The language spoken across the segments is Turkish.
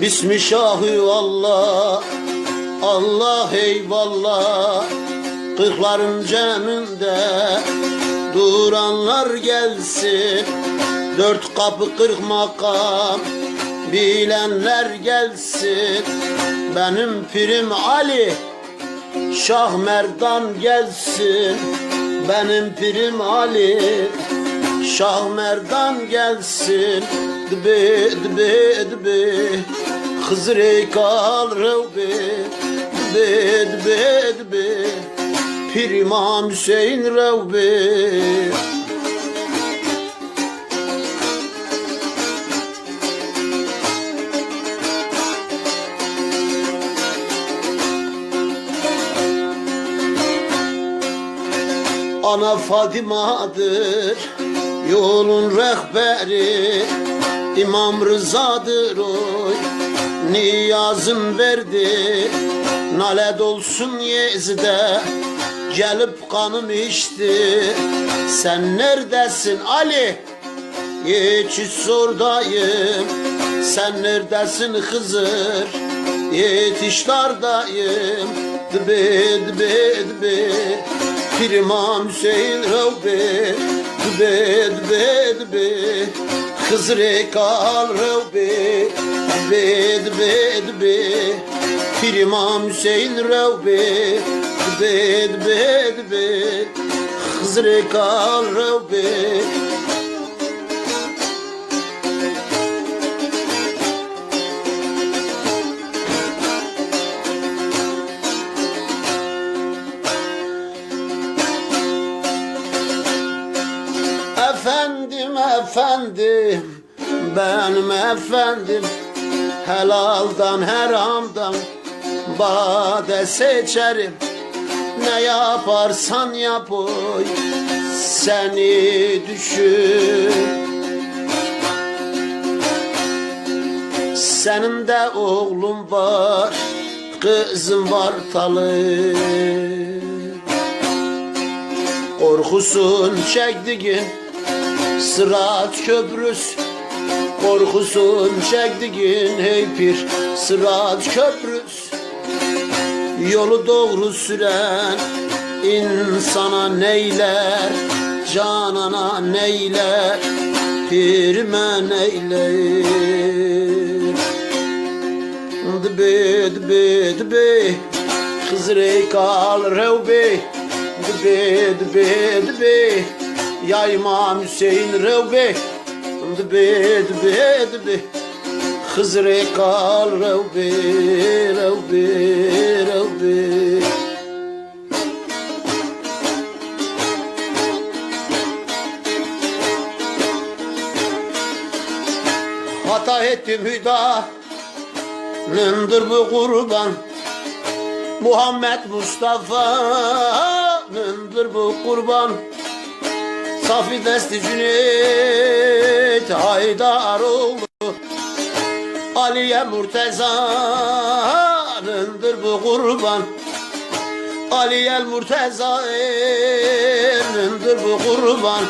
Bismillahü Allah, Allah eyvallah. Kırkların ceminde duranlar gelsin. Dört kapı kırk makam bilenler gelsin. Benim pirim Ali Şah Merdan gelsin. Benim pirim Ali Şah Merdan gelsin. Dıbe dıbe dıbe Hızır kal revbe. Dıbe dıbe dıbe Pir İmam Hüseyin revbe. Ana Fatıma'dır yolun rehberi, İmam Rıza'dır oy niyazın verdi. Nalet olsun Yezid'e gelip kanım içti. Sen neredesin Ali? Hiç sordayım. Sen neredesin Hızır? Yetişlardayım. Dıbe dıbe dıbe Pir İmam Hüseyin revbe. Dıbe dıbe dıbe Hızır kal revbe. Dıbe dıbe dıbe Pir İmam Hüseyin revbe. Dıbe dıbe dıbe Hızır kal revbe. Efendim efendim benim efendim, helaldan haramdan bade seçerim. Ne yaparsan yap oy seni düşün. Senin de oğlun var, kızın var talı. Korkusun çektiğin Sırat köprüsü, korkusun çektiğin hey pir Sırat köprüsü. Yolu doğru süren insana neyler, canana neyler, pirime neyler. Dıbe dıbe dıbe Hızır kal revbe. Dıbe dıbe dıbe Ya İmam Hüseyin revbe. Dıbe dıbe dıbe Hızır kal revbe revbe revbe. Hata ettim hüdanındır bu kurban. Muhammed Mustafa'nındır bu kurban. Safi Desti Cüneyt Haydaroğlu, Aliye Murteza'nındır bu kurban. Aliye Murteza'nındır bu kurban.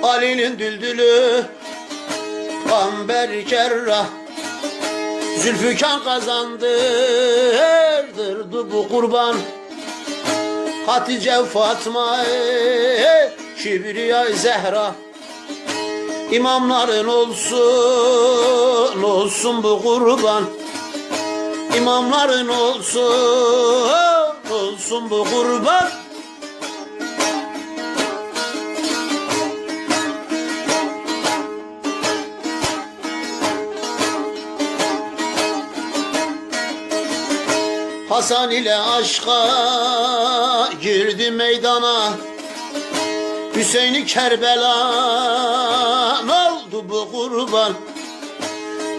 Ali'nin düldülü Gamber Kerrah, Zülfikar kazandırdı bu kurban. Hatice Fatma Kibriya Zehra, İmamların olsun olsun bu kurban. İmamların olsun olsun bu kurban. Hasan ile aşka girdi meydana, Hüseyin'i Kerbela oldu bu kurban.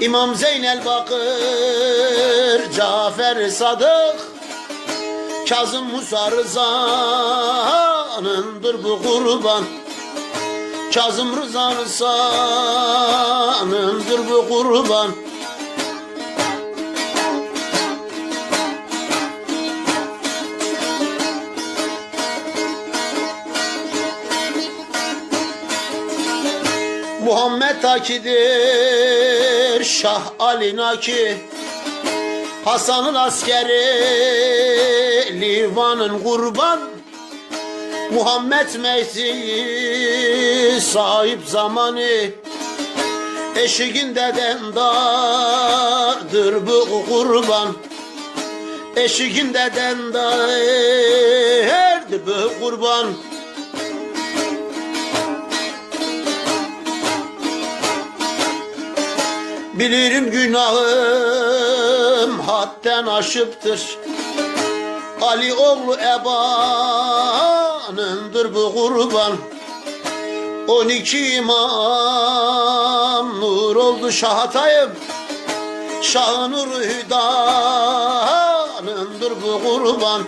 İmam Zeynel Bakır, Cafer Sadık, Kazım Musa Rıza'nındır bu kurban. Kazım Rıza'nındır bu kurban. Muhammed Taki'dir Şah Ali Naki, Hasan'ın askeri livanın kurban, Muhammed Mehdi sahip zamanı, eşiğinde dendardır bu kurban, eşiğinde dendardır bu kurban. Bilirim günahım hadden aşıptır, Ali oğlu Eba'nındır bu kurban. 12 imam nur oldu Şahatay'ım, Şah-ı Hüda'nındır bu kurban.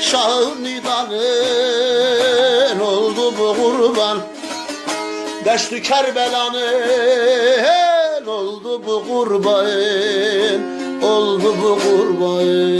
Şah-ı Hüda'nın oldu bu kurban. Deştü Kerbela'nın oldu bu kurban, oldu bu kurban.